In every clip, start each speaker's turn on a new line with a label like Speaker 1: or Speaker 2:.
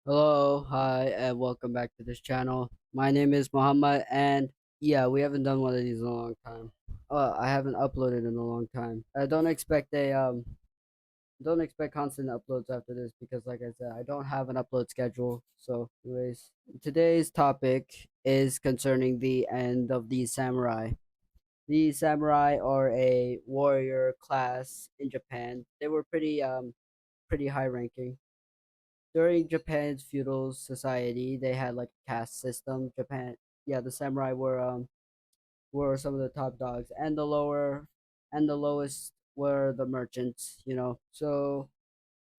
Speaker 1: Hello, hi, and welcome back to this channel. My name is Muhammad, and yeah, we haven't done one of these in a long time. I haven't uploaded in a long time. Don't expect constant uploads after this because, like I said, I don't have an upload schedule. So, anyways, today's topic is concerning the end of the samurai. The samurai are a warrior class in Japan. They were pretty high ranking during Japan's feudal society. They had like a caste system. Yeah, the samurai were some of the top dogs, and the lowest were the merchants. So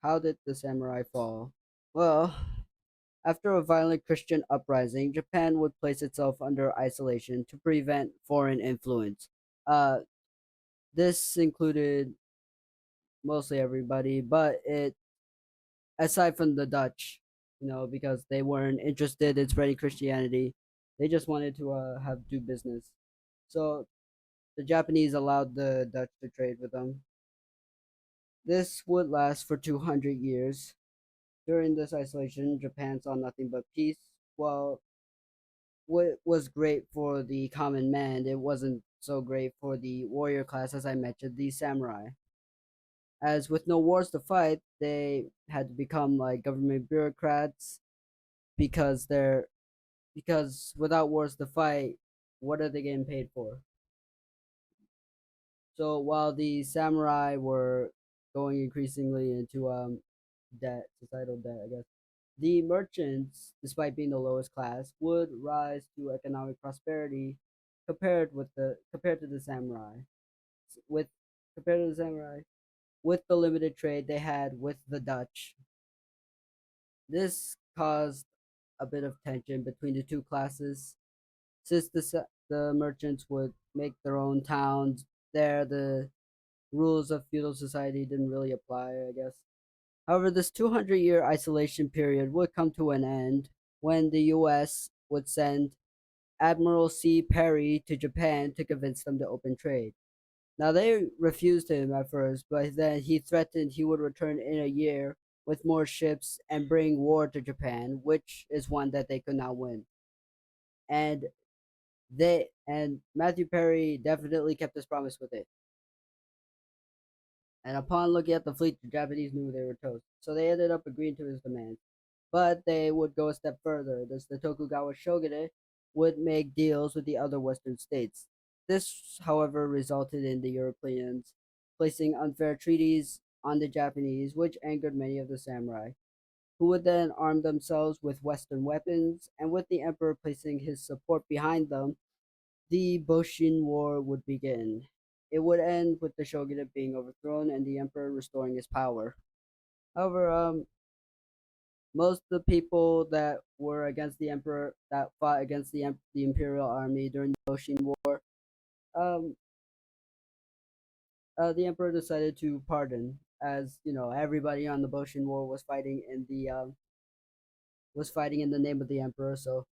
Speaker 1: how did the samurai fall? Well, after a violent Christian uprising, Japan would place itself under isolation to prevent foreign influence. Uh, this included mostly everybody, but it aside from the Dutch, because they weren't interested in spreading Christianity. They just wanted to have do business. So the Japanese allowed the Dutch to trade with them. This would last for 200 years. During this isolation, Japan saw nothing but peace. Well, what was great for the common man, it wasn't so great for the warrior class, as I mentioned, the samurai. As with no wars to fight, they had to become like government bureaucrats because without wars to fight, what are they getting paid for? So while the samurai were going increasingly into societal debt, I guess the merchants, despite being the lowest class, would rise to economic prosperity compared to the samurai. With Compared to the samurai, with the limited trade they had with the Dutch, this caused a bit of tension between the two classes. Since the merchants would make their own towns there, the rules of feudal society didn't really apply, I guess. However, this 200-year isolation period would come to an end when the US would send Admiral C. Perry to Japan to convince them to open trade. Now, they refused him at first, but then he threatened he would return in a year with more ships and bring war to Japan, which is one that they could not win. And Matthew Perry definitely kept his promise with it. And upon looking at the fleet, the Japanese knew they were toast. So they ended up agreeing to his demands. But they would go a step further. The Tokugawa shogunate would make deals with the other Western states. This, however, resulted in the Europeans placing unfair treaties on the Japanese, which angered many of the samurai, who would then arm themselves with Western weapons, and with the emperor placing his support behind them, the Boshin War would begin. It would end with the shogunate being overthrown and the emperor restoring his power. However, most of the people that were against the emperor, that fought against the imperial army during the Boshin War, um, the emperor decided to pardon, as everybody on the Boshin War was fighting in the name of the emperor. So,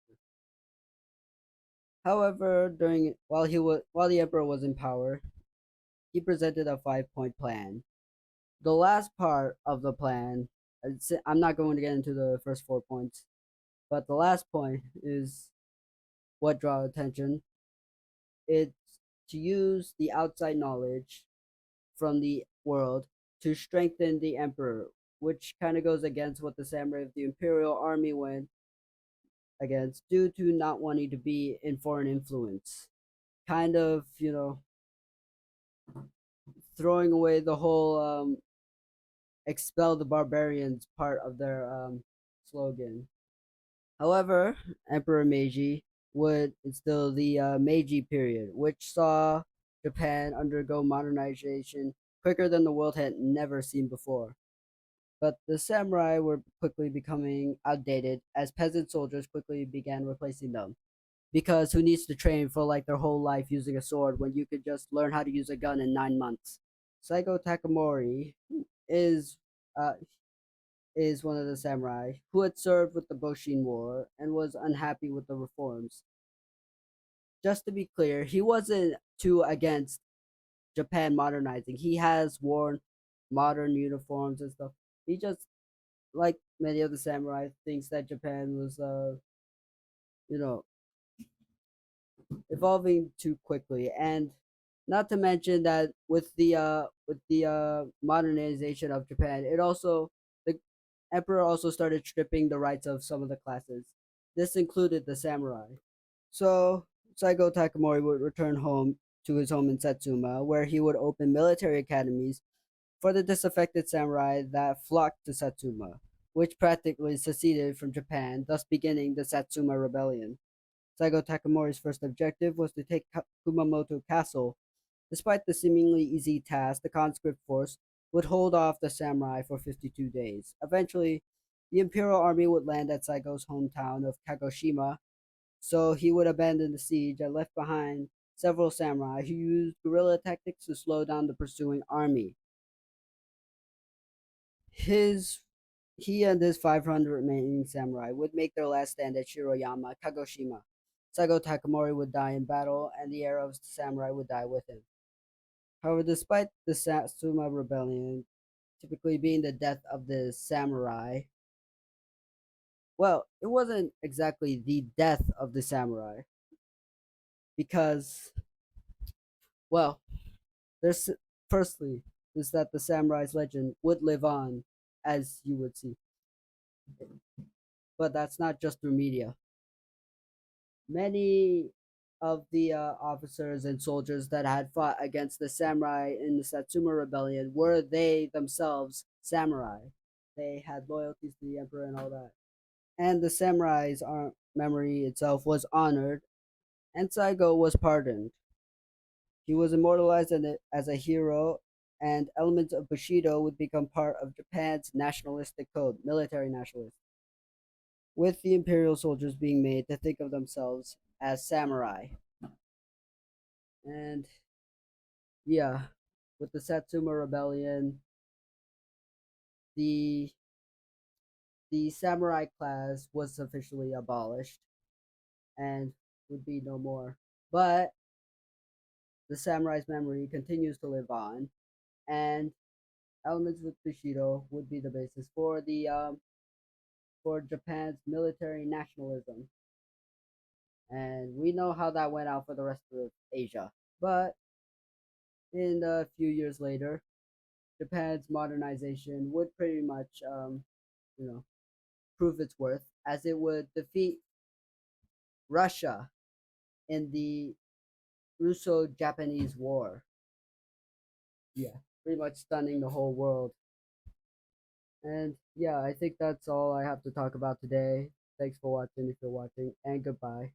Speaker 1: however, during while the emperor was in power, he presented a 5-point plan. The last part of the plan, I'm not going to get into the first 4 points, but the last point is what draw attention. It's to use the outside knowledge from the world to strengthen the emperor, which kind of goes against what the samurai of the imperial army went against due to not wanting to be in foreign influence. Kind of, throwing away the whole expel the barbarians part of their slogan. However, Emperor Meiji would instill the Meiji period, which saw Japan undergo modernization quicker than the world had never seen before. But the samurai were quickly becoming outdated as peasant soldiers quickly began replacing them. Because who needs to train for like their whole life using a sword when you could just learn how to use a gun in 9 months? Saigo Takamori is uh, is one of the samurai who had served with the Boshin War and was unhappy with the reforms. Just to be clear, he wasn't too against Japan modernizing. He has worn modern uniforms and stuff. He just like many of the samurai thinks that Japan was, you know, evolving too quickly, and not to mention that with the modernization of Japan, it also the emperor also started stripping the rights of some of the classes. This included the samurai. So Saigo Takamori would return home to his home in Satsuma, where he would open military academies for the disaffected samurai that flocked to Satsuma, which practically seceded from Japan, thus beginning the Satsuma Rebellion. Saigo Takamori's first objective was to take Kumamoto Castle. Despite the seemingly easy task, the conscript force would hold off the samurai for 52 days. Eventually, the imperial army would land at Saigo's hometown of Kagoshima, so he would abandon the siege and left behind several samurai who used guerrilla tactics to slow down the pursuing army. His He and his 500 remaining samurai would make their last stand at Shiroyama, Kagoshima. Saigo Takamori would die in battle, and the era of the samurai would die with him. However, despite the Satsuma Rebellion typically being the death of the samurai, well, it wasn't exactly the death of the samurai because, well, there's firstly is that the samurai's legend would live on, as you would see, but that's not just through media. Many of the officers and soldiers that had fought against the samurai in the Satsuma Rebellion were they themselves samurai. They had loyalties to the emperor and all that. And the samurai's memory itself was honored, and Saigo was pardoned. He was immortalized as a hero, and elements of Bushido would become part of Japan's nationalistic code, military nationalist, with the imperial soldiers being made to think of themselves as samurai. And yeah, with the Satsuma Rebellion, the the samurai class was officially abolished and would be no more. But the samurai's memory continues to live on, and elements with Bushido would be the basis for Japan's military nationalism. And we know how that went out for the rest of Asia. But in a few years later, Japan's modernization would pretty much, you know, prove its worth as it would defeat Russia in the Russo-Japanese War. Yeah, pretty much stunning the whole world. And yeah, I think that's all I have to talk about today. Thanks for watching if you're watching, and goodbye.